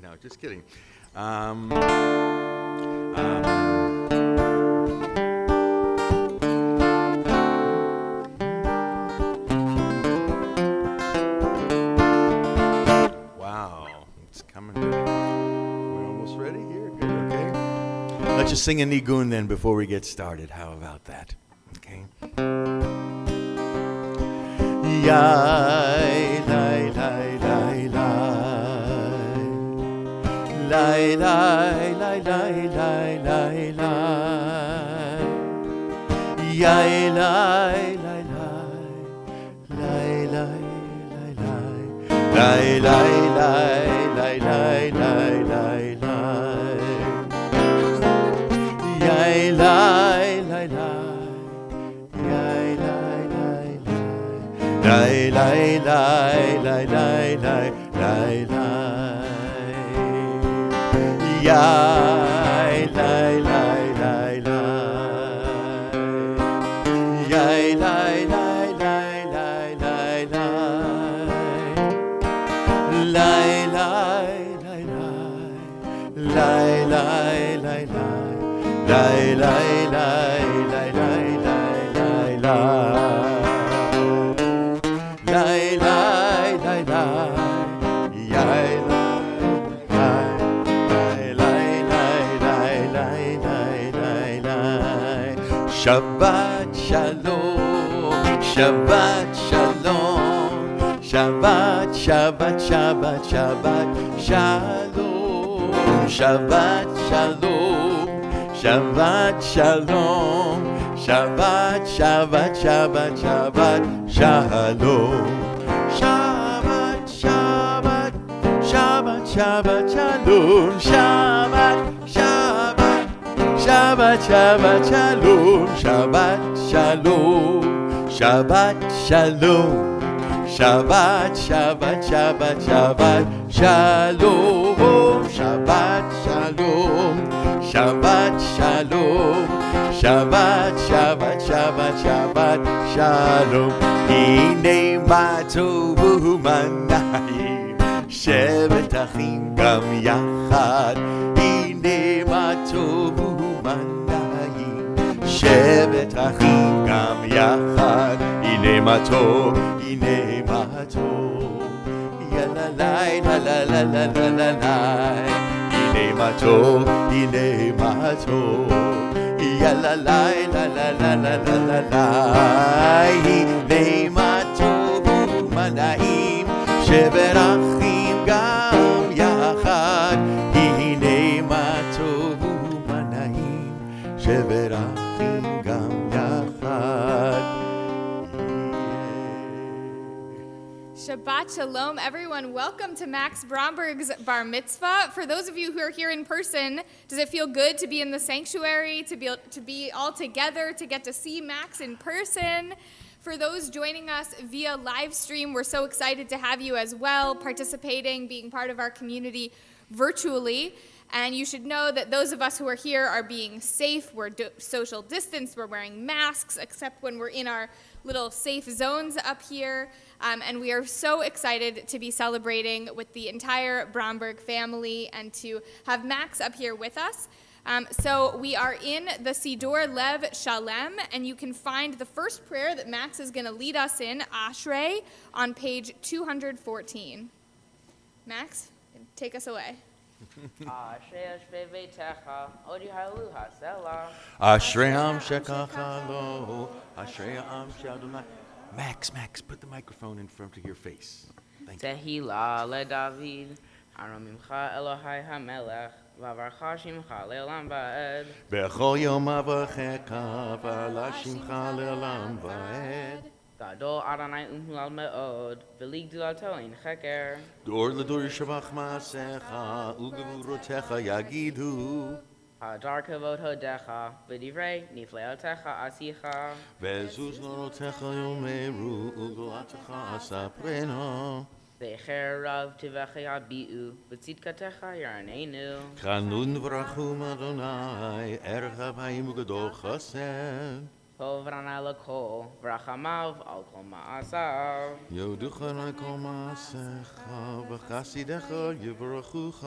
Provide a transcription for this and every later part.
No, just kidding. Wow, it's coming. We're almost ready here. Good, okay. Let's just sing a nigun then before we get started. How about that? Okay. Yai, lai, lai, lai, lai. Lai, lai, lai, lai, lai, lai, lai. Yai, lai, lai, lai. Lai, lai, lai, lai. Lai, lai, lai, lai, lai, lai, lai, lai. Yai, lai, lai, lai. Yai, lai, lai, lai. Lai, lai, lai, lai, lai, lai, lai, lai. Yai, lai, lai, lai, lai. Yai, lai, lai, lai, lai, lai, lai. Lai, lai, lai, lai. Lai, lai, lai, lai. Lai, lai, lai, lai, lai, lai, lai, lai. Lai, lai, lai, lai. Yai, lai, lai. Lai, lai, lai, lai, lai, lai, lai. Shabbat Shalom, Shabbat Shalom, Shabbat, Shabbat, Shabbat, Shabbat Shalom, Shabbat Shalom, Shabbat Shalom, Shabbat, Shabbat, Shabbat, Shabbat Shalom, Shabbat, Shabbat, Shabbat, Shabbat Shalom, Shabbat, Shabbat, Shabbat, Shabbat Shalom, Shabbat Shalom, Shabbat Shalom, Shabbat, Shabbat, Shabbat, Shabbat Shalom, Shabbat Shalom, Shabbat Shalom, Shabbat, Shabbat, Shabbat, Shabbat Shalom. Hine ma tovu manayim, shevet achim gam yachad. Hine ma tovu manayim, shevet achim gam yachad. Hine ma tov, hine ma tov. Yalalai, la la la la la la la. Hine ma tov, hine ma tov. Yalalai, la la la la la la la. Hine ma tovu manayim, shevet achim gam yachad. Hine ma tovu manayim, shevet achim gam yachad. Shabbat Shalom, everyone. Welcome to Max Bromberg's Bar Mitzvah. For those of you who are here in person, does it feel good to be in the sanctuary, to be all together, to get to see Max in person? For those joining us via live stream, we're so excited to have you as well, participating, being part of our community virtually. And you should know that those of us who are here are being safe. We're social distance. We're wearing masks, except when we're in our little safe zones up here. And we are so excited to be celebrating with the entire Bromberg family and to have Max up here with us. So we are in the Siddur Lev Shalem, and you can find the first prayer that Max is going to lead us in, Ashrei, on page 214. Max, take us away. Ashrei am shekachalo, Ashrei am shadonai. Max, put the microphone in front of your face. Thank you. Tehillah leDavid, Aramimcha Elohai HaMelech, Vavarcha Shimcha Le'olam Va'ed. Bechol yom avachecha, v'ala shimcha le'olam va'ed. Gadol Adonai Umhulal Me'od, V'lig Dilato Ein Cheker. Dor l'dor yishavach ma'asecha, u'gevurotecha yagidu. Hadar Kavod Hodecha, V'divrei Nifleotecha Asicha. Ve'zuz norotecha yomeru, u'golatecha asapreno. Ve'cher Rav Tivecha Yabi'u, V'tzidkatecha Yarneinu. Chanun v'rachum Adonai, erchav ha'im u'gadol chesed. Hovrana lakol, vrachamav al kol ma'asav. יודוכן כל מעשיך, וחסידיך יברכוך.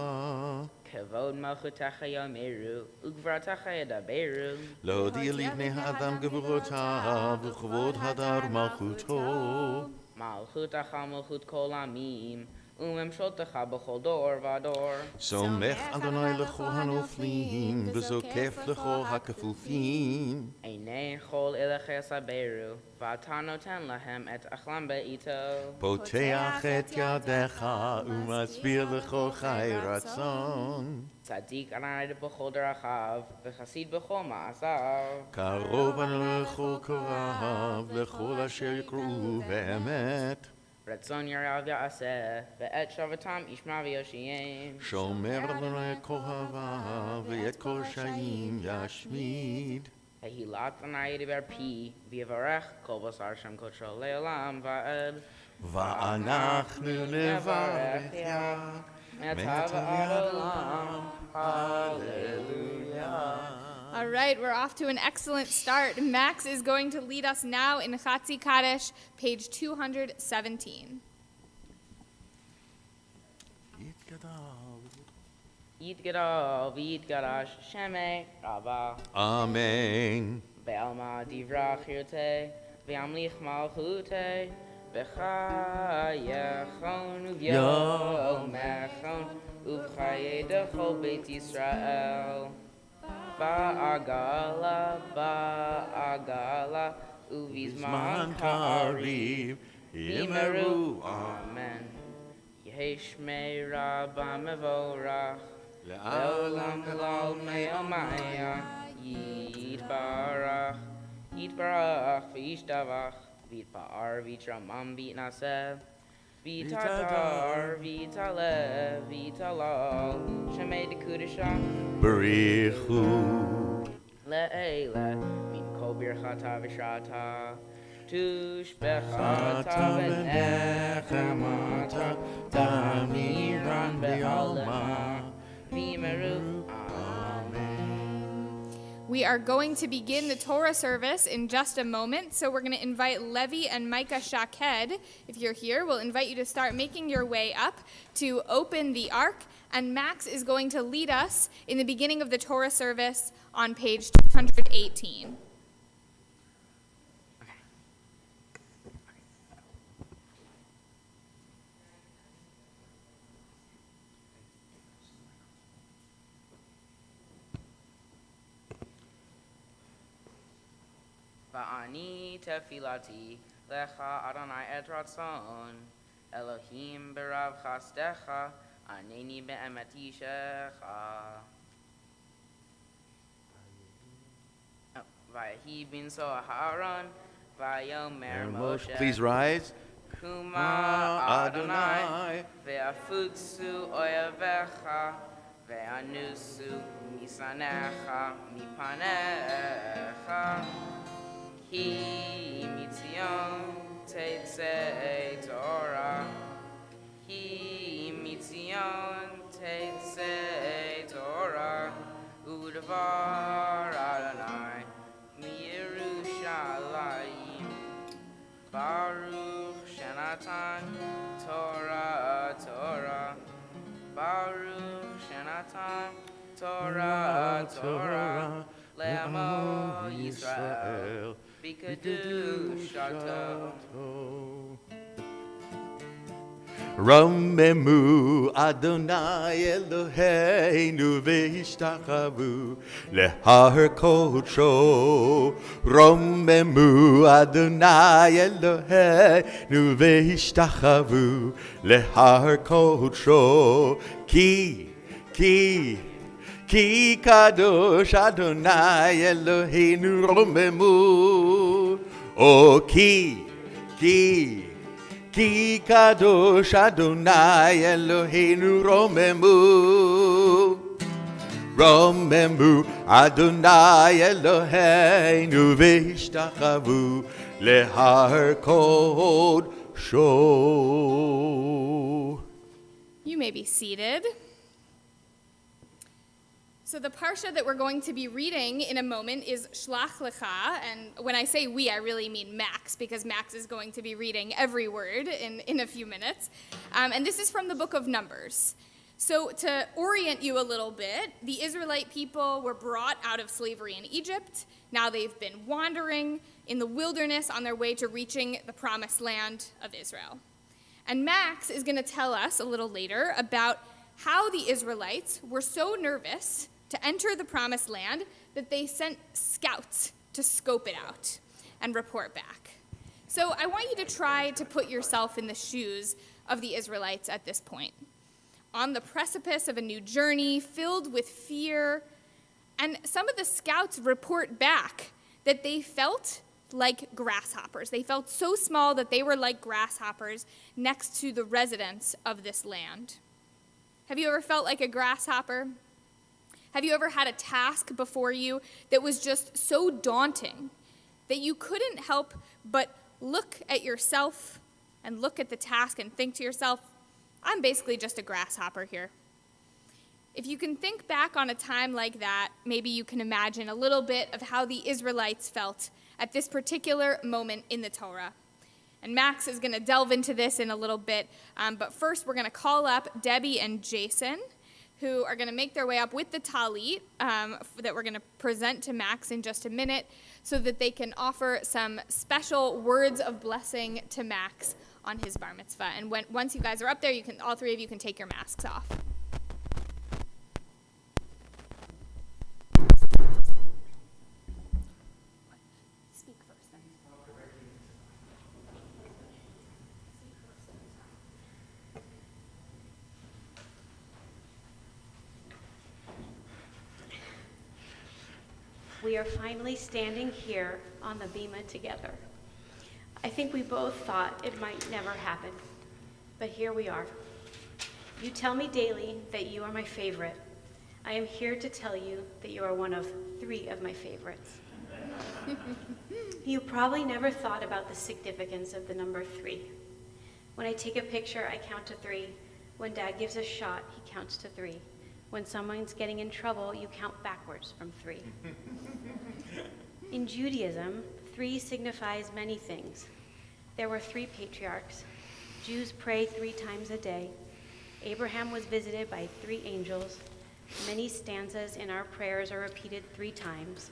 Kavod malchutacha yameru, ugvratacha yadaberu. להודיע לבני האדם גבורותיו, וכבוד הדר מלכותו. Malchutacha malchut kol amim, umemshotacha b'chol dor vador. סומך אדוני לכל הנופלים, וזוקף לכל הכפופים. Einei chol elachei saberu, v'ata noten lahem et achlam be'ito. פותח את ידיך, ומסביר לכל חי רצון. Tzadik anai b'chol derachav, v'chasid b'chol ma'asav. קרוב אנו לכל קרב, לכל אשר יקראו באמת. Ratzon yarav ya'aseh, ve'et shavatam yishma v'yoshiyem. שומר אדוני את כל הווה, ואת כל רשעים ישמיד. Hehilat anai diber pi, v'yavarech kol basar shem kotro le'olam va'ed. ואנחנו נברך יה, Metav adolam, hallelujah. All right, we're off to an excellent start. Max is going to lead us now in Chatzi Kaddish, page 217. Yitgadol v'yitgadash shemei rabba. אמן. Ve'alma divrach hirte, ve'amlich malchute, v'chayechon uv'yomechon, uv'chaye dechol beit Yisrael. Ba'agala, uv'izman kariv, v'imeru, amen. Yeheshmei rabba mevorach, le'olam halal me'omaya, Yitbarach, v'yishtavach, v'yitpa'ar, v'yitramam, v'yitnaseh, v'yitatar, v'yitalev, v'yitalal, shemei dekudesha, בריחו. le'ele, min kol birchata v'shrata, tushbechata v'nechemata, tamiran be'alema, v'imeru, We are going to begin the Torah service in just a moment, so we're going to invite Levi and Micah Shaked. If you're here, we'll invite you to start making your way up to open the ark, and Max is going to lead us in the beginning of the Torah service on page 218. Va'ani tefilati lecha Adonai et ratzon Elohim berav chastecha aneni be'emet yishecha. Vayehi bin so Aharon vayomer Moshe. Please rise. Kuma Adonai ve'afutsu oyavecha ve'anusu misanecha mipanecha. Ki mitzion tetzei Torah. Ki mitzion tetzei Torah. U'devar Adonai miYerushalayim. Baruch Shenatan Torah Torah. Baruch Shenatan Torah Torah. Le'amo Yisrael. B'kedushato. רוממו אדוני אלוהינו והשתחוו להר קודשו. רוממו אדוני אלוהינו והשתחוו להר קודשו. כי קדוש אדוני אלוהינו רוממו. או כי קדוש אדוני אלוהינו רוממו. רוממו אדוני אלוהינו והשתחוו להר קודשו. You may be seated. So the parsha that we're going to be reading in a moment is Shlach Lecha, and when I say we, I really mean Max, because Max is going to be reading every word in a few minutes. And this is from the book of Numbers. So to orient you a little bit, the Israelite people were brought out of slavery in Egypt. Now they've been wandering in the wilderness on their way to reaching the promised land of Israel. And Max is going to tell us a little later about how the Israelites were so nervous to enter the promised land that they sent scouts to scope it out and report back. So I want you to try to put yourself in the shoes of the Israelites at this point, on the precipice of a new journey filled with fear. And some of the scouts report back that they felt like grasshoppers. They felt so small that they were like grasshoppers next to the residents of this land. Have you ever felt like a grasshopper? Have you ever had a task before you that was just so daunting that you couldn't help but look at yourself and look at the task and think to yourself, I'm basically just a grasshopper here? If you can think back on a time like that, maybe you can imagine a little bit of how the Israelites felt at this particular moment in the Torah. And Max is going to delve into this in a little bit, but first we're going to call up Debbie and Jason, who are going to make their way up with the talit that we're going to present to Max in just a minute, so that they can offer some special words of blessing to Max on his bar mitzvah. And once you guys are up there, all three of you can take your masks off. Speak first, then. We are finally standing here on the bima together. I think we both thought it might never happen, but here we are. You tell me daily that you are my favorite. I am here to tell you that you are one of 3 of my favorites. You probably never thought about the significance of the number 3. When I take a picture, I count to 3. When Dad gives a shot, he counts to 3. When someone's getting in trouble, you count backwards from 3. In Judaism, 3 signifies many things. There were 3 patriarchs. Jews pray 3 times a day. Abraham was visited by 3 angels. Many stanzas in our prayers are repeated 3 times.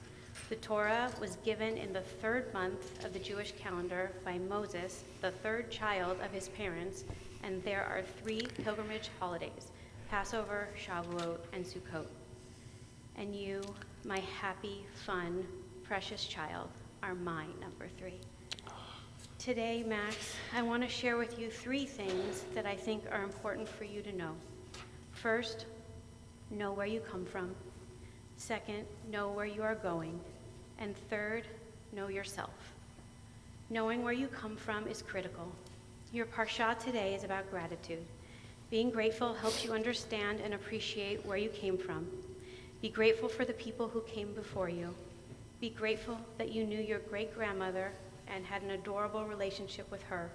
The Torah was given in the 3rd month of the Jewish calendar by Moses, the 3rd child of his parents, and there are 3 pilgrimage holidays: Passover, Shavuot, and Sukkot. And you, my happy, fun, precious child, are my number 3. Today, Max, I want to share with you 3 things that I think are important for you to know. First, know where you come from. Second, know where you are going. And third, know yourself. Knowing where you come from is critical. Your parsha today is about gratitude. Being grateful helps you understand and appreciate where you came from. Be grateful for the people who came before you. Be grateful that you knew your great-grandmother and had an adorable relationship with her.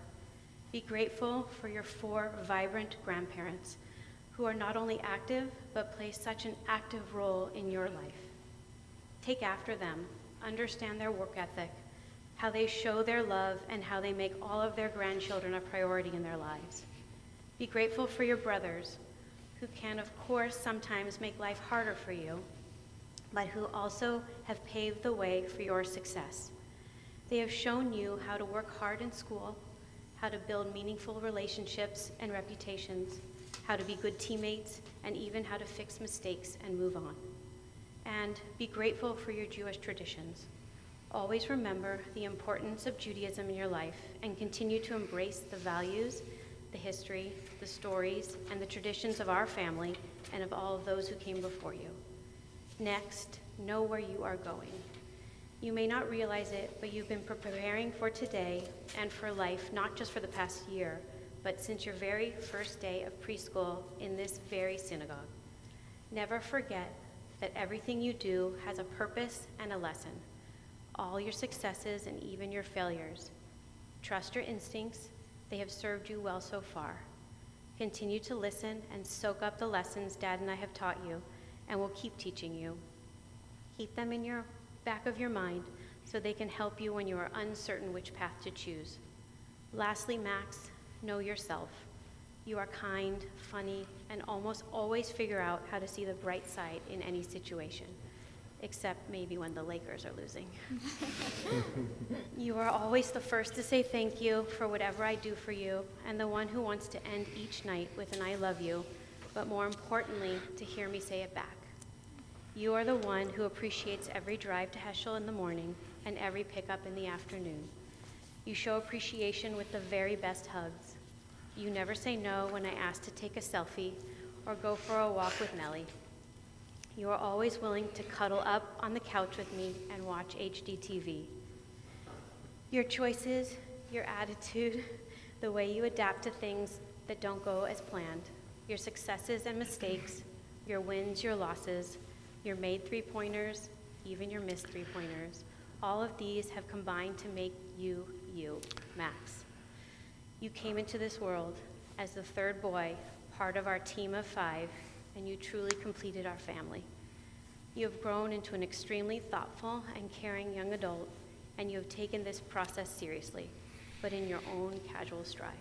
Be grateful for your 4 vibrant grandparents who are not only active, but play such an active role in your life. Take after them, understand their work ethic, how they show their love, and how they make all of their grandchildren a priority in their lives. Be grateful for your brothers, who can, of course, sometimes make life harder for you, but who also have paved the way for your success. They have shown you how to work hard in school, how to build meaningful relationships and reputations, how to be good teammates, and even how to fix mistakes and move on. And be grateful for your Jewish traditions. Always remember the importance of Judaism in your life and continue to embrace the values, the history, the stories, and the traditions of our family and of all of those who came before you. Next, know where you are going. You may not realize it, but you've been preparing for today and for life, not just for the past year, but since your very first day of preschool in this very synagogue. Never forget that everything you do has a purpose and a lesson. All your successes and even your failures. Trust your instincts. They have served you well so far. Continue to listen and soak up the lessons Dad and I have taught you, and will keep teaching you. Keep them in your back of your mind so they can help you when you are uncertain which path to choose. Lastly, Max, know yourself. You are kind, funny, and almost always figure out how to see the bright side in any situation, except maybe when the Lakers are losing. You are always the first to say thank you for whatever I do for you, and the one who wants to end each night with an I love you, but more importantly, to hear me say it back. You are the one who appreciates every drive to Heschel in the morning and every pickup in the afternoon. You show appreciation with the very best hugs. You never say no when I ask to take a selfie or go for a walk with Nellie. You are always willing to cuddle up on the couch with me and watch HD TV. Your choices, your attitude, the way you adapt to things that don't go as planned, your successes and mistakes, your wins, your losses, your made three-pointers, even your missed three-pointers, all of these have combined to make you, Max. You came into this world as the third boy, part of our team of 5, and you truly completed our family. You have grown into an extremely thoughtful and caring young adult, and you have taken this process seriously, but in your own casual stride.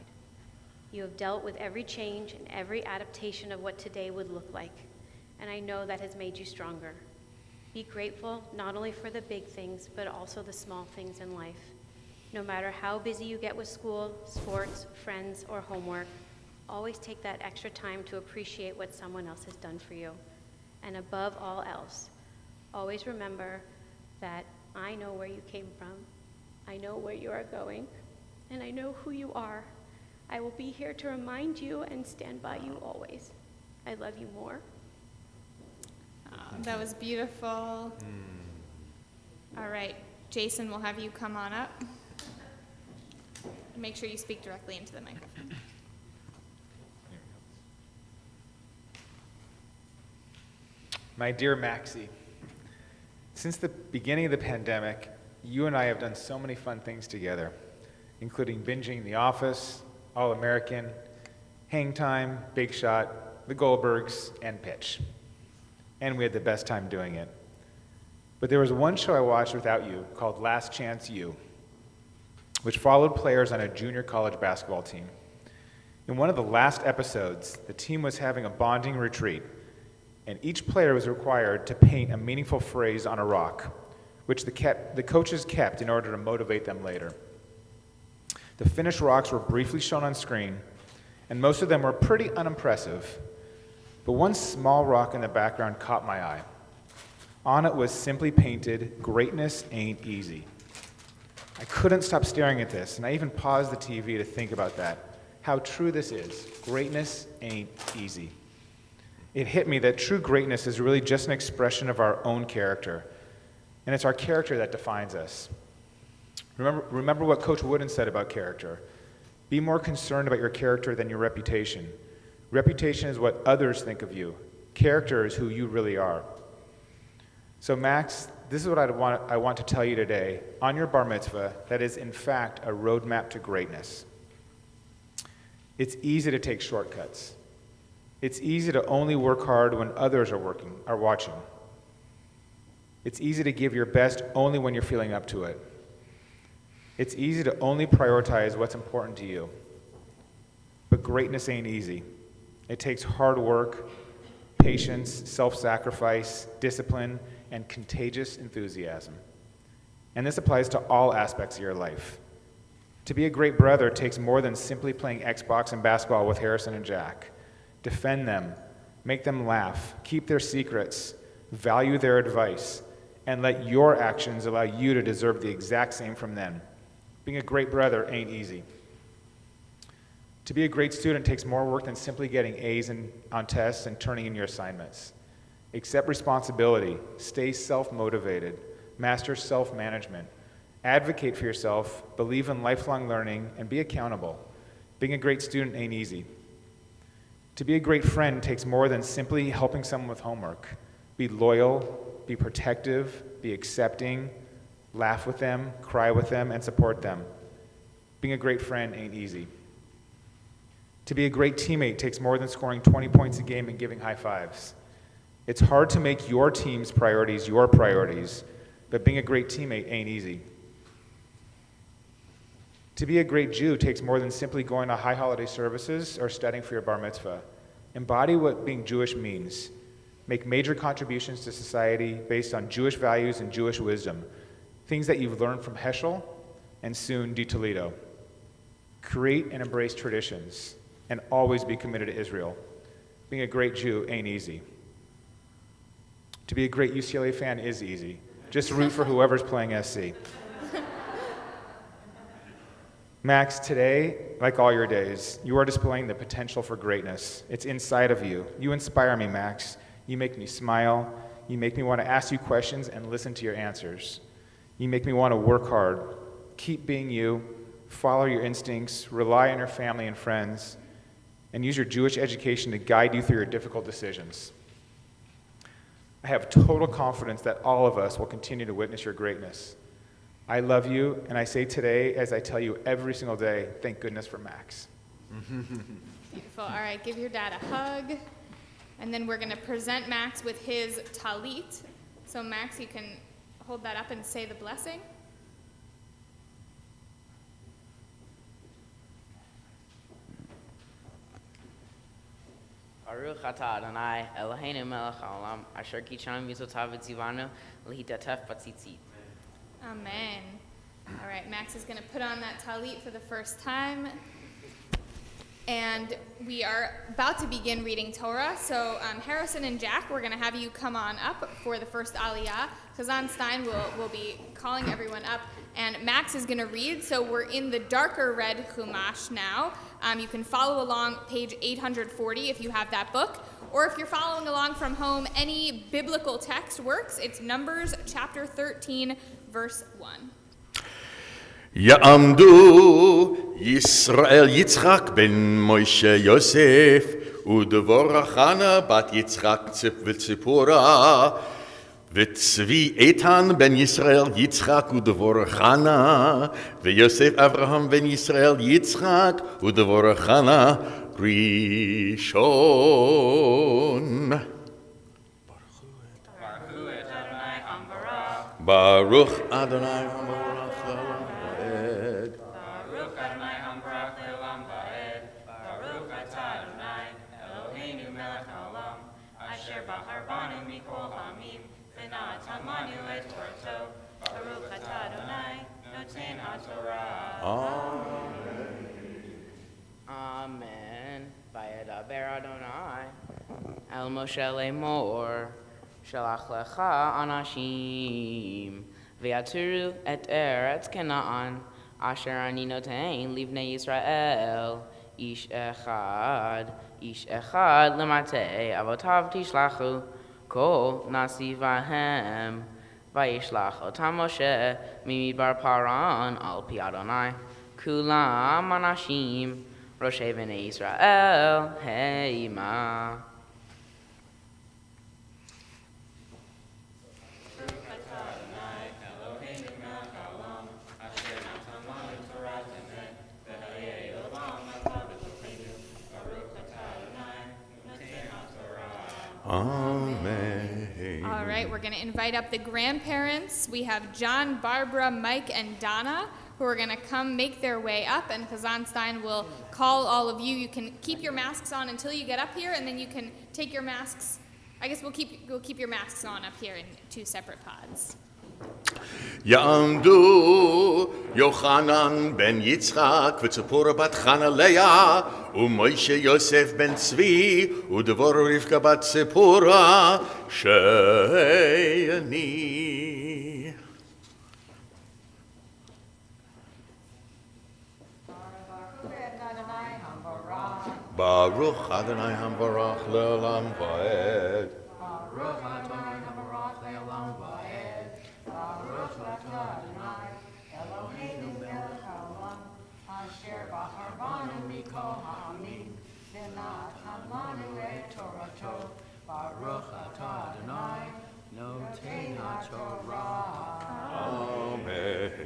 You have dealt with every change and every adaptation of what today would look like, and I know that has made you stronger. Be grateful not only for the big things, but also the small things in life. No matter how busy you get with school, sports, friends, or homework, always take that extra time to appreciate what someone else has done for you. And above all else, always remember that I know where you came from, I know where you are going, and I know who you are. I will be here to remind you and stand by you always. I love you more. That was beautiful. All right, Jason, we'll have you come on up. Make sure you speak directly into the microphone. My dear Maxie, since the beginning of the pandemic, you and I have done so many fun things together, including binging The Office, All American, Hang Time, Big Shot, The Goldbergs, and Pitch. And we had the best time doing it. But there was one show I watched without you called Last Chance U, which followed players on a junior college basketball team. In one of the last episodes, the team was having a bonding retreat, and each player was required to paint a meaningful phrase on a rock, which the coaches kept in order to motivate them later. The finished rocks were briefly shown on screen, and most of them were pretty unimpressive, but one small rock in the background caught my eye. On it was simply painted, "Greatness ain't easy." I couldn't stop staring at this, and I even paused the TV to think about that, how true this is. Greatness ain't easy. It hit me that true greatness is really just an expression of our own character, and it's our character that defines us. Remember what Coach Wooden said about character. Be more concerned about your character than your reputation. Reputation is what others think of you. Character is who you really are. So Max, this is what I want to tell you today on your bar mitzvah that is in fact a roadmap to greatness. It's easy to take shortcuts. It's easy to only work hard when others are watching. It's easy to give your best only when you're feeling up to it. It's easy to only prioritize what's important to you. But greatness ain't easy. It takes hard work, patience, self-sacrifice, discipline, and contagious enthusiasm. And this applies to all aspects of your life. To be a great brother takes more than simply playing Xbox and basketball with Harrison and Jack. Defend them, make them laugh, keep their secrets, value their advice, and let your actions allow you to deserve the exact same from them. Being a great brother ain't easy. To be a great student takes more work than simply getting A's on tests and turning in your assignments. Accept responsibility, stay self-motivated, master self-management, advocate for yourself, believe in lifelong learning, and be accountable. Being a great student ain't easy. To be a great friend takes more than simply helping someone with homework. Be loyal, be protective, be accepting, laugh with them, cry with them, and support them. Being a great friend ain't easy. To be a great teammate takes more than scoring 20 points a game and giving high fives. It's hard to make your team's priorities your priorities, but being a great teammate ain't easy. To be a great Jew takes more than simply going to high holiday services or studying for your bar mitzvah. Embody what being Jewish means. Make major contributions to society based on Jewish values and Jewish wisdom, things that you've learned from Heschel and soon Di Toledo. Create and embrace traditions, and always be committed to Israel. Being a great Jew ain't easy. To be a great UCLA fan is easy. Just root for whoever's playing SC. Max, today, like all your days, you are displaying the potential for greatness. It's inside of you. You inspire me, Max. You make me smile. You make me want to ask you questions and listen to your answers. You make me want to work hard. Keep being you. Follow your instincts. Rely on your family and friends. And use your Jewish education to guide you through your difficult decisions. I have total confidence that all of us will continue to witness your greatness. I love you, and I say today, as I tell you every single day, thank goodness for Max. Beautiful. All right, give your dad a hug. And then we're going to present Max with his talit. So Max, you can hold that up and say the blessing. Baruch atah Adonai Eloheinu melech haolam asher kitshanu mitzvotav v'tzivanu lehitatef batzitzit. Amen. All right, Max is going to put on that talit for the first time. And we are about to begin reading Torah. So Harrison and Jack, we're going to have you come on up for the first Aliyah. Kazan Stein will be calling everyone up. And Max is going to read. So we're in the darker red Chumash now. You can follow along page 840 if you have that book. Or if you're following along from home, any biblical text works. It's Numbers chapter 13, verse 1. יעמדו ישראל יצחק בן מוישה יוסף ודבורה חנה בת יצחק וציפורה וצבי איתן בן ישראל יצחק ודבורה חנה ויוסף אברהם בן ישראל יצחק ודבורה חנה ראשון ברוך אדוני המבורך Amen. Vayedaber Adonai El Moshe Lemor Shalach lecha anashim V'yaturu et eretz Canaan Asher ani notein livnei Yisrael Ish echad lematei avotav tishlachu Kol nasi vahem Vayishlach otam Moshe mimidbar paran al pi Adonai Kulam anashim Roshei b'nei Yisrael heima. Amen. All right, we're going to invite up the grandparents. We have John, Barbara, Mike, and Donna, who are going to come make their way up, and Kazan Stein will call all of you. You can keep your masks on until you get up here, and then you can take your masks. I guess we'll keep your masks on up here in two separate pods. יעמדו יוחנן בן יצחק וציפורה בת חנה לאה ומוישה יוסף בן צבי ודבורה רבקה בת ציפורה שני. ברוך אדוני המבורך לעולם ועד. ברוך אדוני המבורך לעולם ועד. ברוך אדוני אלוהינו מלך העולם אשר בחר בנו מכל העמים ונתן לנו את תורתו. ברוך אתה אדוני נותן התורה. אמן.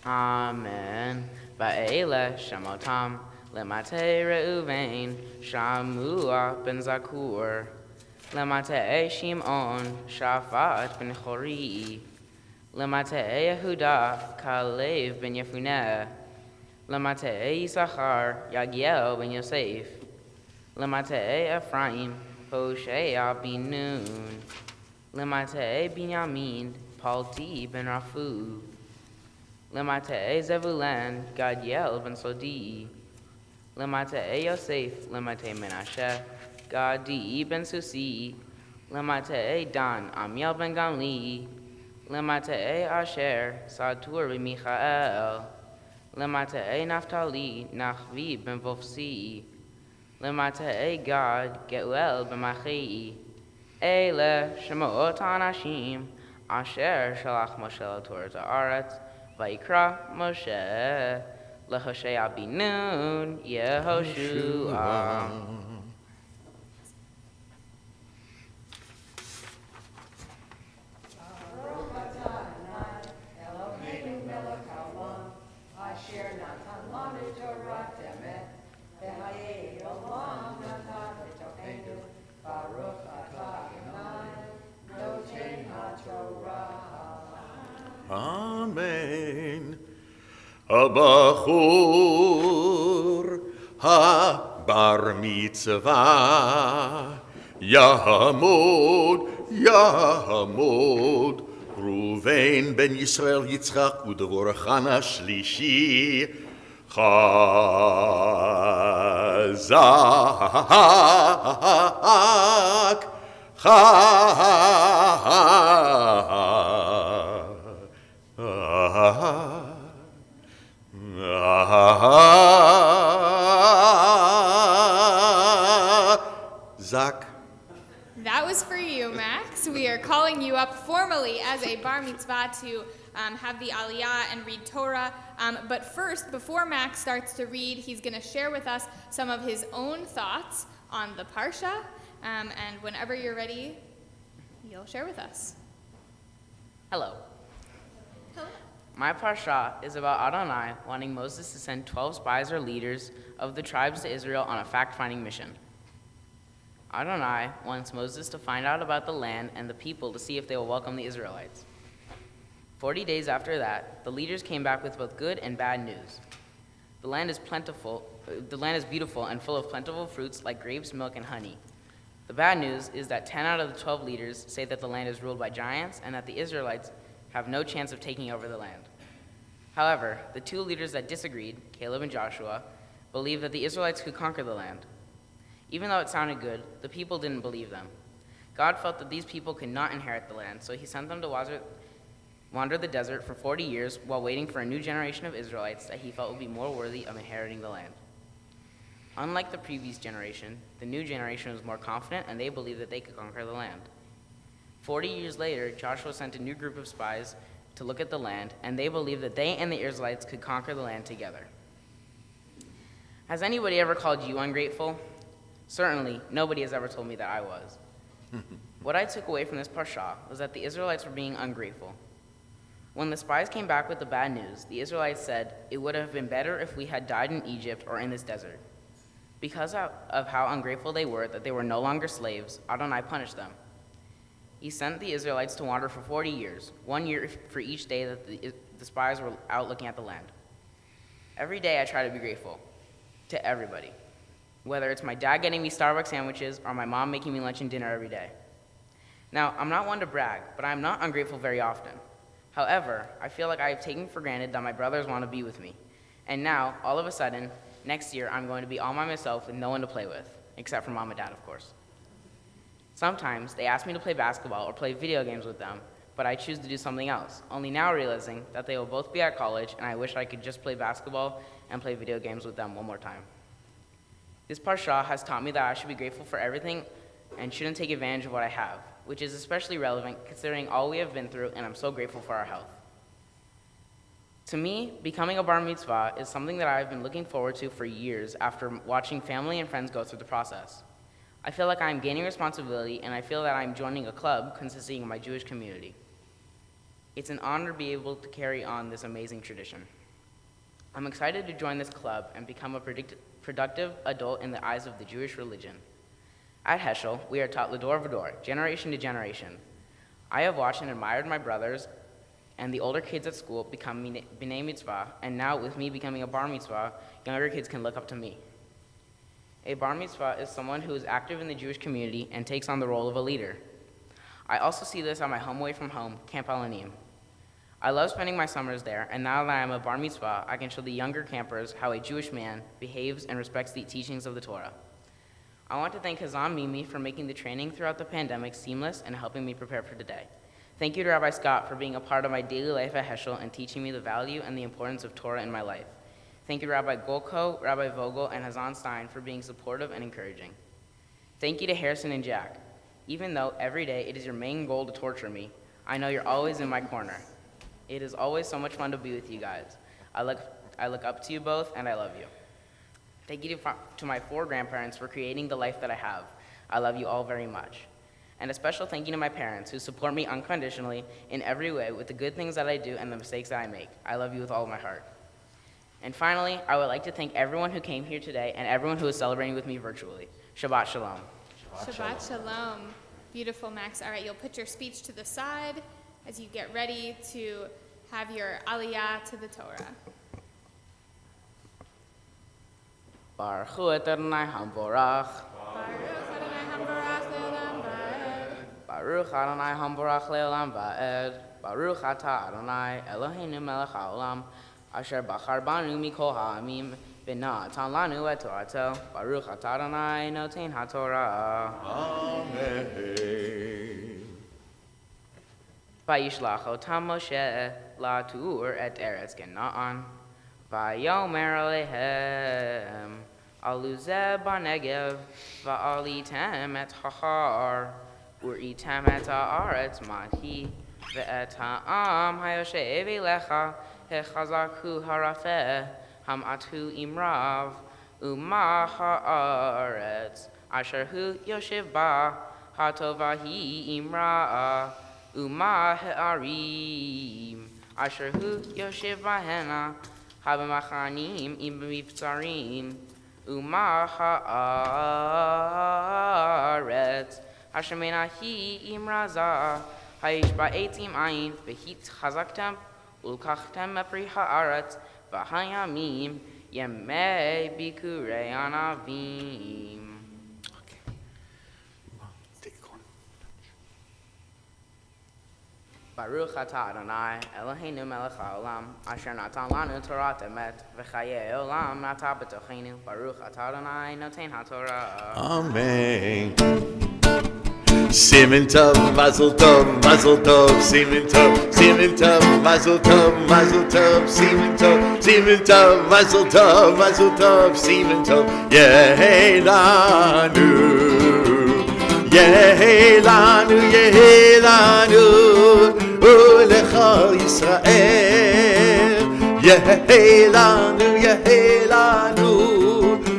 Amen. Ba'ele shamotam lemate Reuven Shamua ben Zakur Lemate Shimon, Shaphat ben Chori. Lemate Yehuda, Kalev ben Yefuneh. Lemate Yisachar, Yagiel ben Yosef. Lemate Ephraim, Hoshea ben Nun. Lemate Binyamin, Palti ben Rafu. Lemate Zebulun, Gadiel ben Sodi. Lemate Yosef, Lemate Menashe, Gadi ben Susi. Lemate Dan, Amiel ben Gamli. Lemate Asher, Satur ben Michael. Lemate Naphtali, Nachvi ben Vofsi. Lemate Gad, Geuel ben Machi. Ele Shemot Anashim, Asher Shalach Moshe Torah Za'aretz, Vayikra Moshe, LeHoshea bin Nun, Yehoshua. Amen. Abachur ha-bar mitzvah Yamod, Yamod Ruven ben Yisrael Yitzchak Udvorchan HaShlishi Chazak Zach. That was for you, Max. We are calling you up formally as a bar mitzvah to have the Aliyah and read Torah. But first, before Max starts to read, he's going to share with us some of his own thoughts on the Parsha. And whenever you're ready, you'll share with us. Hello. Hello. My Parsha is about Adonai wanting Moses to send 12 spies or leaders of the tribes to Israel on a fact-finding mission. Adonai wants Moses to find out about the land and the people to see if they will welcome the Israelites. 40 days after that, the leaders came back with both good and bad news. The land is beautiful and full of plentiful fruits like grapes, milk, and honey. The bad news is that 10 out of the 12 leaders say that the land is ruled by giants and that the Israelites have no chance of taking over the land. However, the two leaders that disagreed, Caleb and Joshua, believed that the Israelites could conquer the land. Even though it sounded good, the people didn't believe them. God felt that these people could not inherit the land, so he sent them to wander the desert for 40 years while waiting for a new generation of Israelites that he felt would be more worthy of inheriting the land. Unlike the previous generation, the new generation was more confident and they believed that they could conquer the land. 40 years later, Joshua sent a new group of spies to look at the land, and they believed that they and the Israelites could conquer the land together. Has anybody ever called you ungrateful? Certainly, nobody has ever told me that I was. What I took away from this parsha was that the Israelites were being ungrateful. When the spies came back with the bad news, the Israelites said, "It would have been better if we had died in Egypt or in this desert." Because of how ungrateful they were that they were no longer slaves, Adonai punished them. He sent the Israelites to wander for 40 years, 1 year for each day that the spies were out looking at the land. Every day I try to be grateful to everybody, whether it's my dad getting me Starbucks sandwiches or my mom making me lunch and dinner every day. Now, I'm not one to brag, but I'm not ungrateful very often. However, I feel like I have taken for granted that my brothers want to be with me. And now, all of a sudden, next year I'm going to be all by myself with no one to play with, except for mom and dad, of course. Sometimes they ask me to play basketball or play video games with them, but I choose to do something else, only now realizing that they will both be at college and I wish I could just play basketball and play video games with them one more time. This parsha has taught me that I should be grateful for everything and shouldn't take advantage of what I have, which is especially relevant considering all we have been through, and I'm so grateful for our health. To me, becoming a bar mitzvah is something that I've been looking forward to for years after watching family and friends go through the process. I feel like I'm gaining responsibility, and I feel that I'm joining a club consisting of my Jewish community. It's an honor to be able to carry on this amazing tradition. I'm excited to join this club and become a productive adult in the eyes of the Jewish religion. At Heschel, we are taught Lador Vador, generation to generation. I have watched and admired my brothers and the older kids at school become B'nai Mitzvah, and now with me becoming a Bar Mitzvah, younger kids can look up to me. A Bar Mitzvah is someone who is active in the Jewish community and takes on the role of a leader. I also see this on my home away from home, Camp Alanim. I love spending my summers there, and now that I am a Bar Mitzvah, I can show the younger campers how a Jewish man behaves and respects the teachings of the Torah. I want to thank Hazan Mimi for making the training throughout the pandemic seamless and helping me prepare for today. Thank you to Rabbi Scott for being a part of my daily life at Heschel and teaching me the value and the importance of Torah in my life. Thank you to Rabbi Golko, Rabbi Vogel, and Hazan Stein for being supportive and encouraging. Thank you to Harrison and Jack. Even though every day it is your main goal to torture me, I know you're always in my corner. It is always so much fun to be with you guys. I look up to you both, and I love you. Thank you to my 4 grandparents for creating the life that I have. I love you all very much. And a special thank you to my parents who support me unconditionally in every way with the good things that I do and the mistakes that I make. I love you with all of my heart. And finally, I would like to thank everyone who came here today and everyone who is celebrating with me virtually. Shabbat Shalom. Shabbat Shalom. Beautiful, Max. All right, you'll put your speech to the side as you get ready to have your Aliyah to the Torah. Baruch Hu et Adonai Hamborach. Baruch Adonai Hambarach Le'olam Va'ed. Baruch Adonai Hamborach Le'olam Va'ed. Baruch Atah Adonai Eloheinu melech haolam asher bachar banu mikol ha'amim v'natan lanu et Torato. Baruch Atah Adonai noten haTorah. Amen. Vayishlach otam Moshe la'tur et eretz Canaan. Vayomer alehem alu zeh b'negev va'alitem et hachar uritem et haaretz mahi ve'et ha'am hayoshev elecha hechazaku harafeh ham'atu imrav umah haaretz asher hu yoshev ba hatovahi imra umah ha'arim asher hu yoshev bahena Habamachanim im b'mivtzarim umah haaretz asher menahi im raza hayish ba'etim ayin v'hit chazaktem ulkachtem mepri haaretz v'hayamim yemei bikurei anavim. Baruch atah Adonai Eloheinu melech haolam asher natan lanu Torat emet v'chayei olam nata b'tocheinu. Baruch atah Adonai noten haTorah. Amen. Simen tov, mazel tov, mazel tov, simen tov, mazel tov, mazel tov, simen tov, mazel tov, simen tov, yehi lanu, ulecha Yisrael, yehi lanu,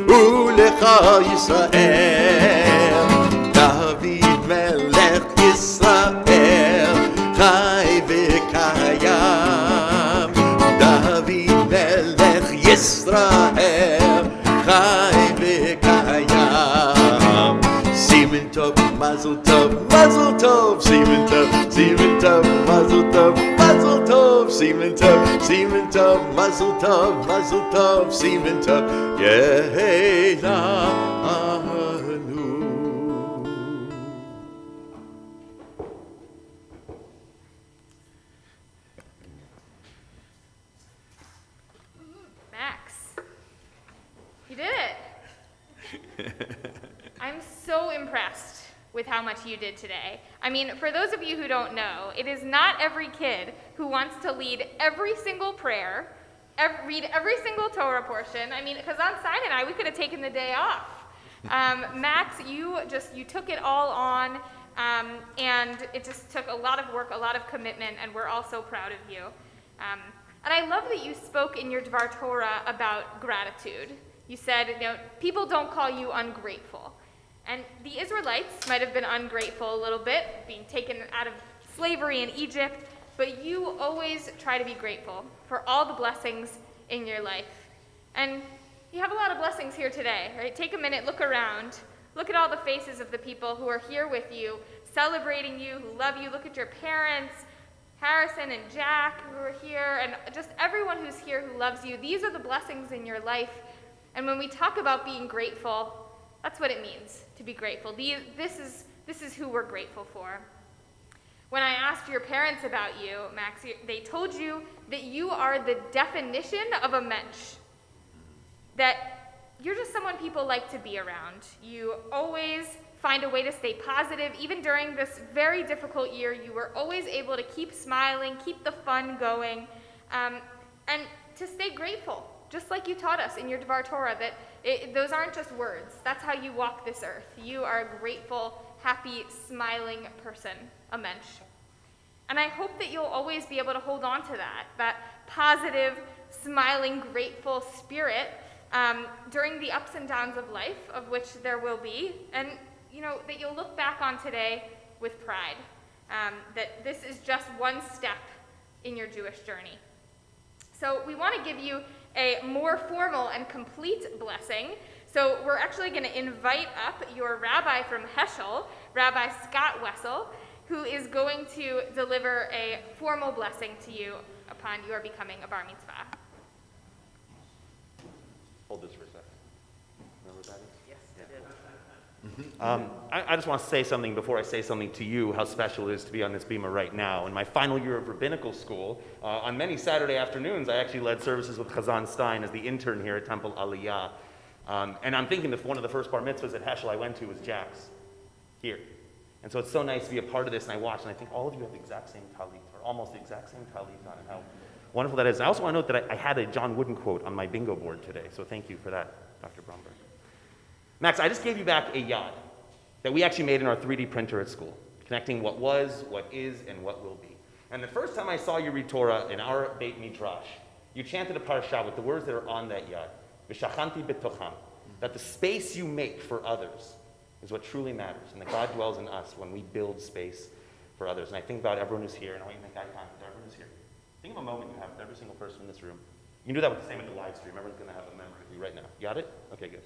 ulecha Yisrael, David melech Yisrael, chai v'kayam, David melech Yisrael, chai v'kayam, simen tov, mazel tov, simen tov, mazel tov, simen tov, mazel tov, simen tov, yehi lanu. Max, you did it. I'm so impressed with how much you did today. I mean, for those of you who don't know, it is not every kid who wants to lead every single prayer, read every single Torah portion. I mean, because on Stein and I, we could have taken the day off. Max, you took it all on, and it just took a lot of work, a lot of commitment, and we're all so proud of you. And I love that you spoke in your Dvar Torah about gratitude. You said, people don't call you ungrateful. And the Israelites might have been ungrateful a little bit, being taken out of slavery in Egypt, but you always try to be grateful for all the blessings in your life. And you have a lot of blessings here today, right? Take a minute, look around. Look at all the faces of the people who are here with you, celebrating you, who love you. Look at your parents, Harrison and Jack, who are here, and just everyone who's here who loves you. These are the blessings in your life. And when we talk about being grateful, that's what it means to be grateful. This is who we're grateful for. When I asked your parents about you, Max, they told you that you are the definition of a mensch. That you're just someone people like to be around. You always find a way to stay positive. Even during this very difficult year, you were always able to keep smiling, keep the fun going, and to stay grateful, just like you taught us in your Dvar Torah, that those aren't just words. That's how you walk this earth. You are a grateful, happy, smiling person, a mensch. And I hope that you'll always be able to hold on to that positive, smiling, grateful spirit during the ups and downs of life, of which there will be, and that you'll look back on today with pride, that this is just one step in your Jewish journey. So we want to give you a more formal and complete blessing. So we're actually going to invite up your rabbi from Heschel, Rabbi Scott Wessel, who is going to deliver a formal blessing to you upon your becoming a bar mitzvah. Hold this for a second. Remember what that is? Yes, I did. I just want to say something before I say something to you, how special it is to be on this bima right now. In my final year of rabbinical school, on many Saturday afternoons, I actually led services with Chazan Stein as the intern here at Temple Aliyah. And I'm thinking that one of the first bar mitzvahs at Heschel I went to was Jack's, here. And so it's so nice to be a part of this, and I watched, and I think all of you have the exact same talit, or almost the exact same talit on, and how wonderful that is. I also want to note that I had a John Wooden quote on my bingo board today, so thank you for that, Dr. Bromberg. Max, I just gave you back a yad that we actually made in our 3D printer at school, connecting what was, what is, and what will be. And the first time I saw you read Torah in our Beit Midrash, you chanted a parasha with the words that are on that yad, V'shachanti b'tocham, that the space you make for others is what truly matters, and that God dwells in us when we build space for others. And I think about everyone who's here, and I want you to make eye contact with everyone who's here. Think of a moment you have with every single person in this room. You can do that with the same with the live stream. Everyone's going to have a memory with you right now. You got it? Okay, good.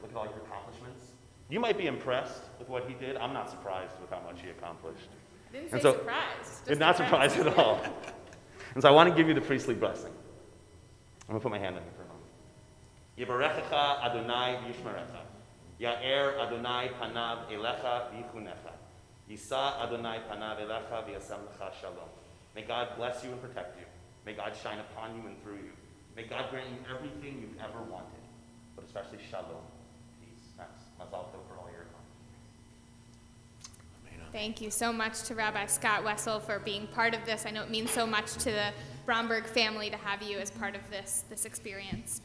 Look at all your accomplishments. You might be impressed with what he did. I'm not surprised with how much he accomplished. Didn't say surprised. Did not surprised at all. And so I want to give you the priestly blessing. I'm going to put my hand on you for a moment. Yivarechecha Adonai v'yishmerecha. Ya'er Adonai panav elecha v'yichunecha. Yisa Adonai panav elecha v'yasem lecha shalom. May God bless you and protect you. May God shine upon you and through you. May God grant you everything you've ever wanted, but especially shalom, peace. Mazal tov for all your accomplishments. Thank you so much to Rabbi Scott Wessel for being part of this. I know it means so much to the Bromberg family to have you as part of this experience.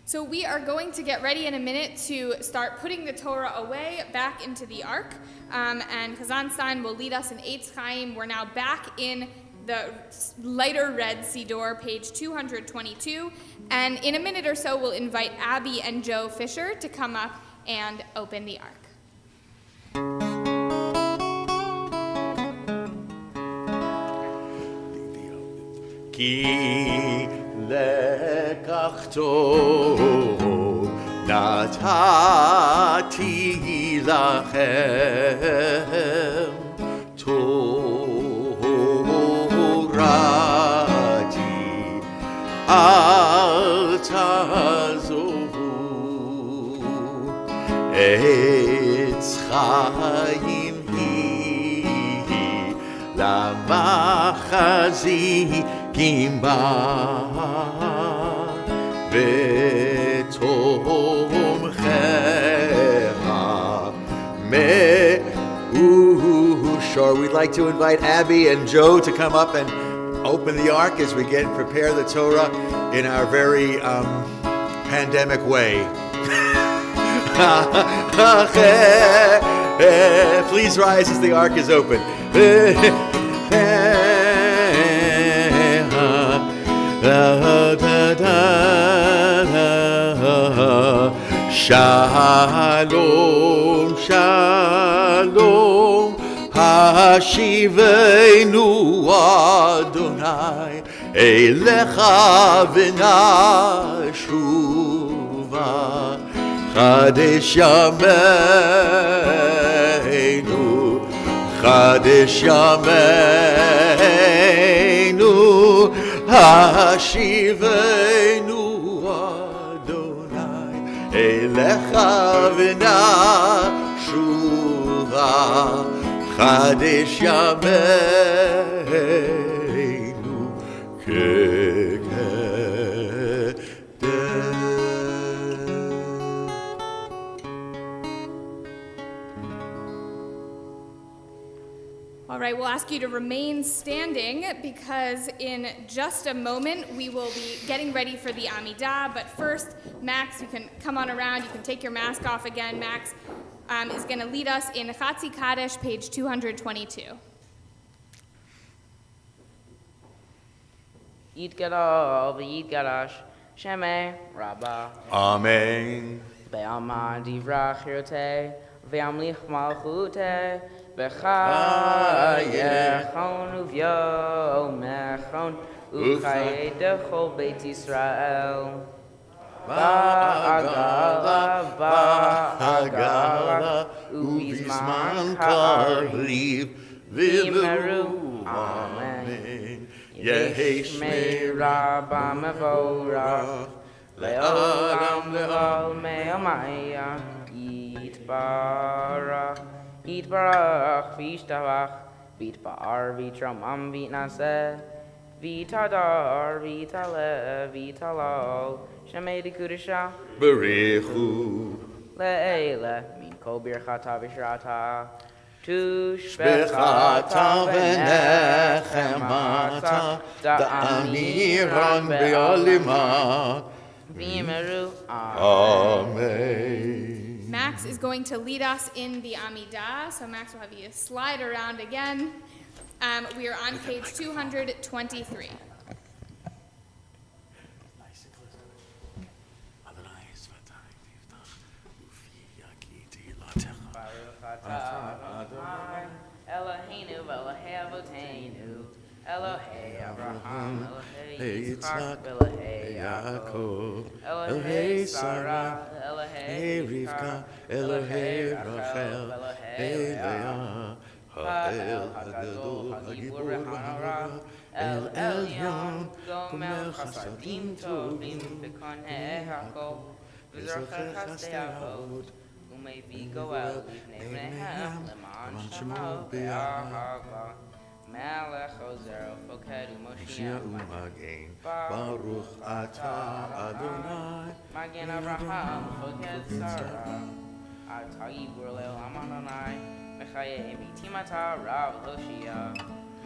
So we are going to get ready in a minute to start putting the Torah away back into the Ark, and Chazan Stein will lead us in Eitz Chaim. We're now back in the lighter red Siddur, page 222, and in a minute or so we'll invite Abby and Joe Fisher to come up and open the Ark. Ki lekach tov natati lachem torati al tazovu etz chaim hi lamachazi Gimba v'tomchecha me'ushar. We'd like to invite Abby and Joe to come up and open the Ark as we prepare the Torah in our very pandemic way. Please rise as the Ark is open. Shalom, shalom, hashivenu Adonai, elecha v'nashuva, חדש ימינו, חדש ימינו, השיבנו אדוני אליך ונשובה, חדש ימינו כקדם. All right, we'll ask you to remain standing because in just a moment we will be getting ready for the Amidah. But first, Max, you can come on around. You can take your mask off again. Max is going to lead us in Chatzi Kaddish, page 222. Yitgadol v'yitgadash Shemei Rabbah. Amen. Be'alma divrach hiroteh ve'amlich malchuteh b'chayechon uv'yomechon u'chayei dechol Beit Yisrael. Ba'agala u'bizman kariv v'meru. Amen. Yehi Shmei Rabbah Mevorach Le'olam Le'ol Me'omaya Yitbarach Yitbarach V'yishtabach V'yitbar V'yitramam V'yitnaseh V'yitadar V'yitalev V'yitalol Shemei D'Kudusha Berechu Le'ele Min Kol Birchata V'Shrata Shbechata v'nechemata da'amiran be'alima. V'yimeru. Amen. Max is going to lead us in the Amidah, so Max will have you slide around again. We are on page 223. Eloheinu v'Elokei Avoteinu, Elohei Abraham, Elohei Yitzchak, Elohei Yaakov, Elohei Sarah, Elohei Rivka, Elohei Rachel, Elohei Leah, Ha'el Hagadol, Hagibur Ha'ara, El Elyon, Gomel Chasadim Tovim, V'konei Hakol, V'zorchei Chasdei Avot, U'mevii Goel Livnei Bneihem, Leman Shemo Be'ahava, Melech Ozer Foked U'Moshiach U'Magen Baruch Atah Adonai Magen Avraham Foked Sarah Atah Yibur Le'olam Adonai Mechayei Mitim Atah Rav Hoshia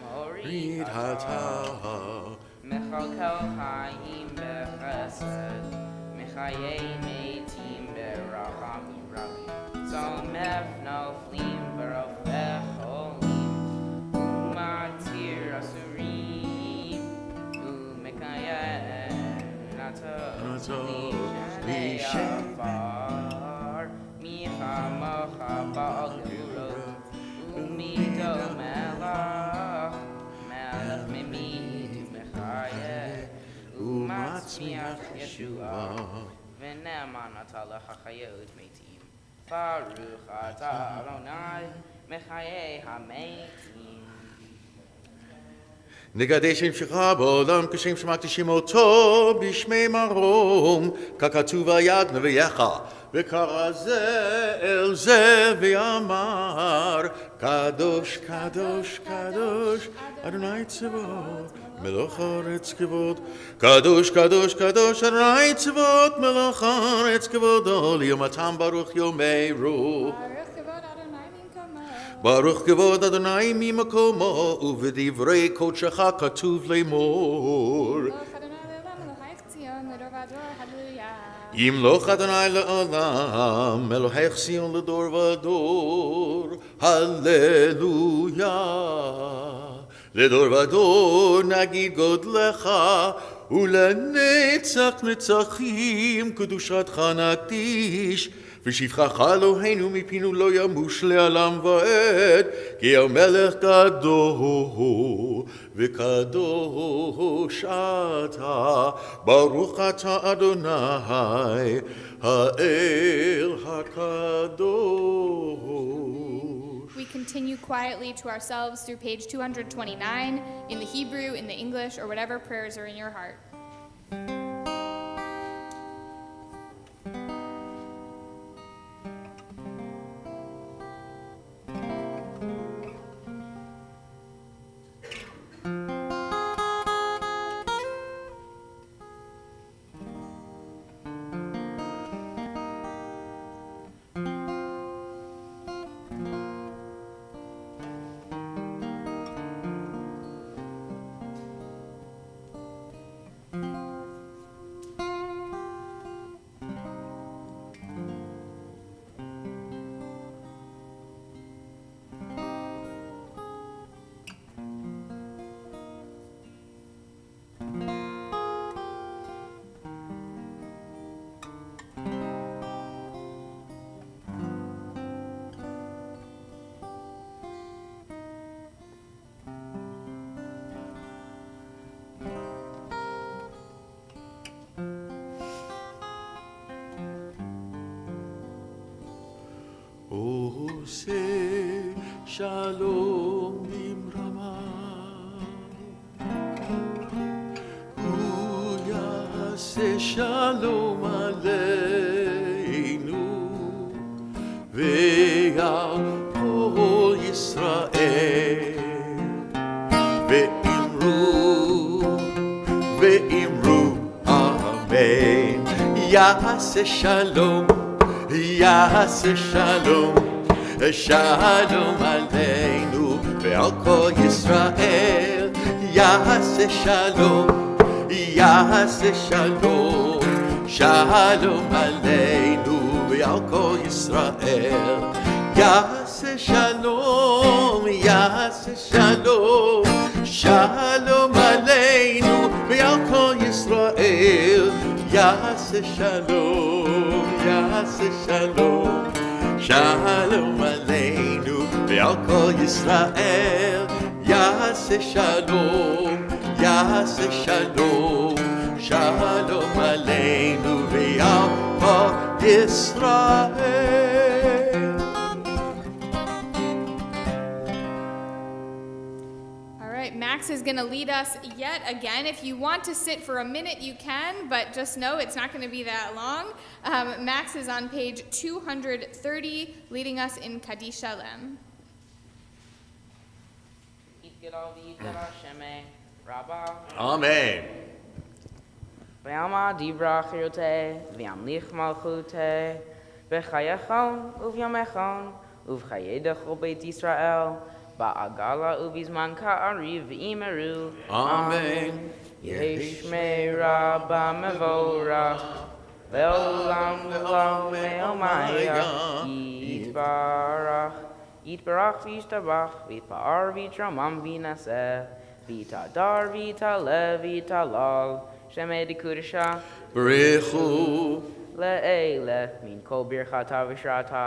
Morid Atah Mechalkel Chaim Bechesed Mechayei Meitim Berachamim Rabim Somev Noflim Berofech Olim Umatir Asurim Umekayeh Nato Lishanei Afar Michamocha Baal Gerurot Umido Melach Melech Memid Umechayeh Umatzmiach Yeshua V'ne'eman Atah L'chachayot Meitim Baruch Atah Adonai Mechayei HaMeitim. נגדשם שכה בעולם כשם שמקדישים אותו בשמי מרום ככתוב היד נביאך וקרא זה אל זה ואמר קדוש קדוש קדוש אדוני צבאות מלך הארץ כבוד קדוש קדוש קדוש אדוני צבאות מלך הארץ כבודו ליומתם ברוך יאמרו ברוך כבוד אדוני ממקומו ובדברי קודשך כתוב לאמור ימלוך אדוני לעולם אלוהיך ציון לדור ודור הללויה לדור ודור נגיד גודלך ולנצח נצחים קדושתך נקדיש ושפחך אלוהינו מפינו לא ימוש לעולם ועד, כי המלך קדוש וקדוש אתה, ברוך אתה אדוני האל הקדוש. We continue quietly to ourselves through page 229 in the Hebrew, in the English, or whatever prayers are in your heart. עושה שלום במרמה, הוא יעשה שלום עלינו, ועל כל ישראל, ואמרו אמן. יעשה שלום, יעשה שלום, שלום עלינו ועל כל ישראל. יעשה שלום, יעשה שלום, שלום עלינו ועל כל ישראל. יעשה שלום, יעשה שלום, שלום עלינו ועל כל ישראל. יעשה שלום, יעשה שלום, שלום עלינו ועל כל ישראל. יעשה שלום, יעשה שלום, שלום עלינו ועל כל ישראל. Max is going to lead us yet again. If you want to sit for a minute, you can, but just know it's not going to be that long. Max is on page 230, leading us in Kaddish Shalem. Amen. Ve'alma divra chirute, ve'amlich malchute, v'chayechon, uvyamechon, uv'chayedech beit Yisrael, ba'agala ubizman ka'ari v'imeru. Amen. Yehi shmei rabba mevorach, ve'olam lo me'omaya, yitbarach v'yishtabach, v'yitpa'ar v'yitramam v'yinaseh, v'yitadar v'yitalev v'yitalal, shemei dikudesha, B'rechu le'ele, min kol birchata v'shrata,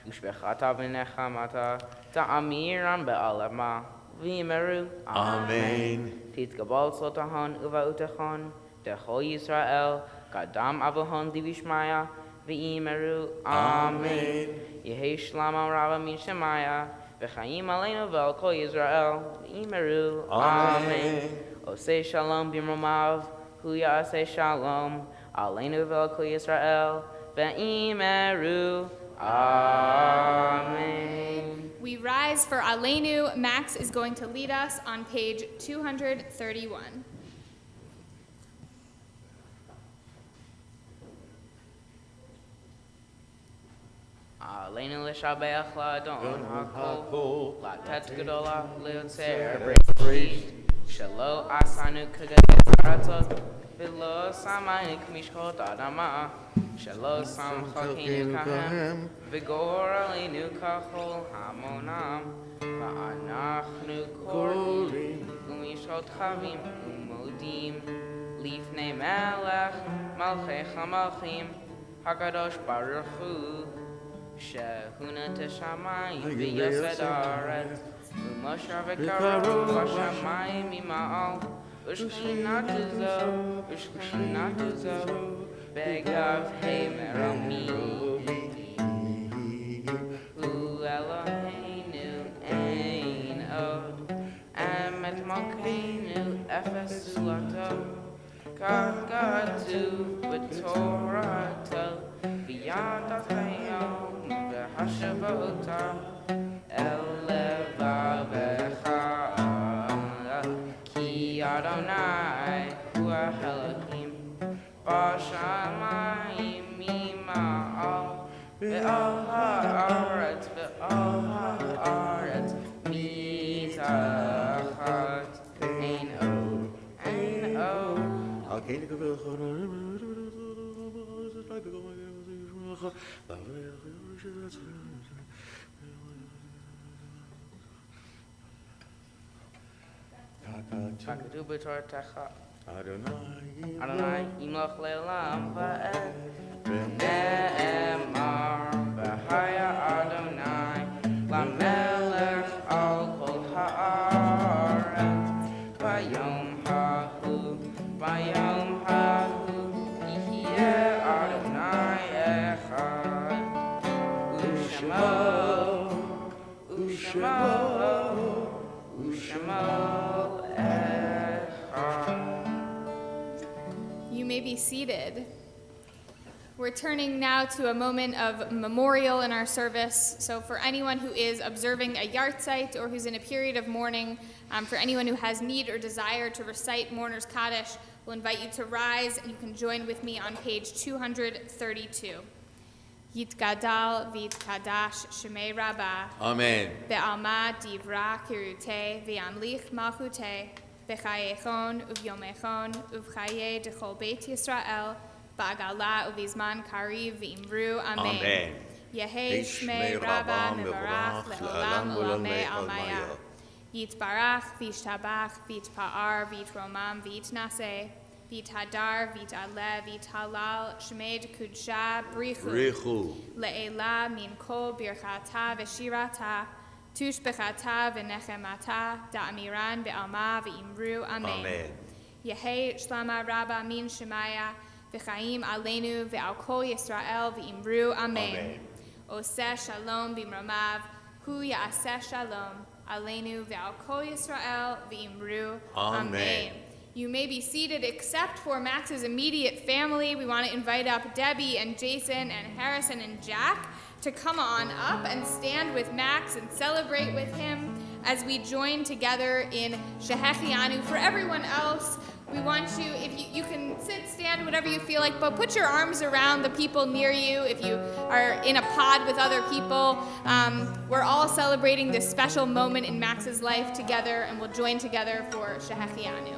ushbechata v'nechamata, ta'amiran be'alama, v'imeru. Amen. Titkabal sotahon uva utechon, dechol Yisrael, kadam avohon divishmaya, v'imeru. Amen. Yehi shlama rava min shemaya, v'chaim aleinu ve'al kol Yisrael, v'imeru. Amen. Osei shalom b'mromav, hu ya'aseh shalom, aleinu ve'al kol Yisrael, v'imeru. Amen. We rise for Aleinu. Max is going to lead us on page 231. Aleinu l'shabeach la'adon ha'kol, la'tet gedola le'otzer Praise. shelo asanu k'gayet haratzot, v'lo samaynu k'mishkot adama, shelo sam chalkeinu kahem, v'gor aleinu kachol hamonam, va'anachnu korim, u'mishkot chavim, u'modim, lifnei melech, malchei chamalchim, HaKadosh Baruch Hu, Shehuna Teshamayim V'yosed Haaretz, U'moshe v'karov v'shamayim ima'al, U'shchinatu zo, Begav Heimer Hu Eloheinu Ein Od, Emet Malkeinu Efes Ulato, Kagatu B'Torato, V'yadat Hayom V'hashavota, Elevavecha, Ki Adonai Hu Elohim, B'shamayim ima'al, Ve'al ha'aretz mitachat, Ein Od. Hakadu b'tortecha, Adonai imloch le'olam va'ed, Ne'emar v'haya Adonai lamelech al kol ha'aretz, Vayom hahu yihyeh Adonai echad, U'shemo echad. You may be seated. We're turning now to a moment of memorial in our service. So for anyone who is observing a yahrzeit or who's in a period of mourning, for anyone who has need or desire to recite Mourner's Kaddish, we'll invite you to rise, and you can join with me on page 232. Yitgadal v'yitkadash shemei Rabbah. Amen. Be'alma divra kirute v'yamlich malchute b'chayechon uv'yomechon uv'chaye dechol Beit Yisrael ba'agala uv'izman kariv v'imru. Amen. Amen. Yehei shmei Rabbah mevarach le'olam ulamei almaya. Yitbarach v'yishtabach v'yitpa'ar v'yitromam v'yitnaseh v'yithadar v'yit'aleh v'yithalal shmeid kudsha brichu le'ela min kol birchata v'shirata tushbechata v'nechemata da'amiran be'alma v'imru. Amen. Yehei shlama Rabbah min shemaya v'chaim aleinu ve'al kol Yisrael v'imru. Amen. Oseh shalom b'mromav hu ya'aseh shalom aleinu ve'al kol Yisrael v'imru. Amen. You may be seated except for Max's immediate family. We want to invite up Debbie and Jason and Harrison and Jack to come on up and stand with Max and celebrate with him as we join together in Shehechianu. For everyone else, we want you, if you can sit, stand, whatever you feel like, but put your arms around the people near you. If you are in a pod with other people, we're all celebrating this special moment in Max's life together, and we'll join together for Shehechianu.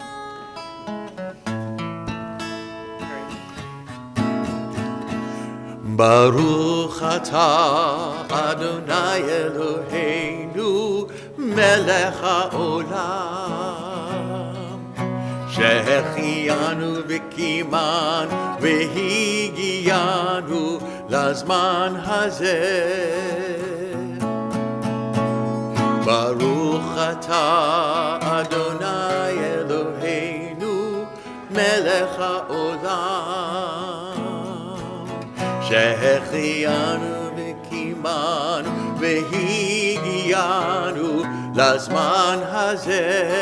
Baruch atah Adonai Eloheinu melech haolam שהחיינו וקימן והגיענו לזמן הזה. ברוך אתה אדוני אלוהינו מלך העולם שהחיינו וקימנו והגיענו לזמן הזה.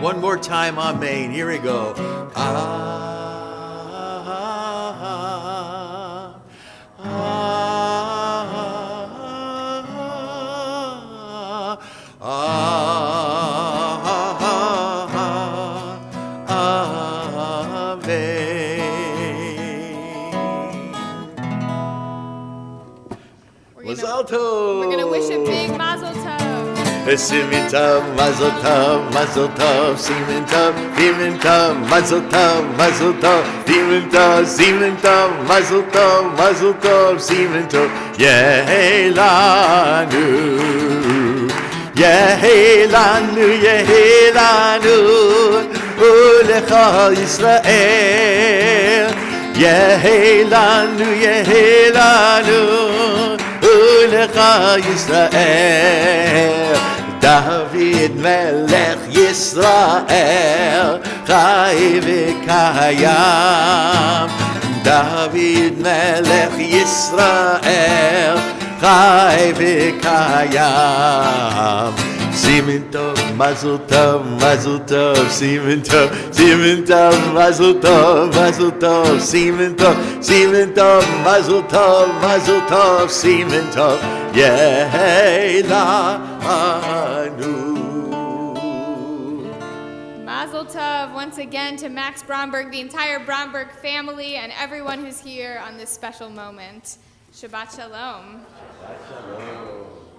One more time, amen. Here we go. We're gonna wish a big mazel tov. Simin tov, mazel tov, mazel tov, simin tov, simin tov, mazel tov, mazel tov, simin tov, simin tov, mazel tov, mazel tov, simin tov, Yehelanu, Yehelanu, Yehelanu, Ulecha Yisrael, Yehelanu, Yehelanu, Ulecha Yisrael. David Melech Yisrael, Chai v'kayam. David Melech Yisrael, Chai v'kayam. Simin tov, mazel tov, mazel tov, simin tov, simin tov, mazel tov, mazel tov, simin tov, simin tov, mazel tov, mazel tov, simin tov, Yehelanu. Mazel tov once again to Max Bromberg, the entire Bromberg family, and everyone who's here on this special moment. Shabbat Shalom. Shabbat Shalom.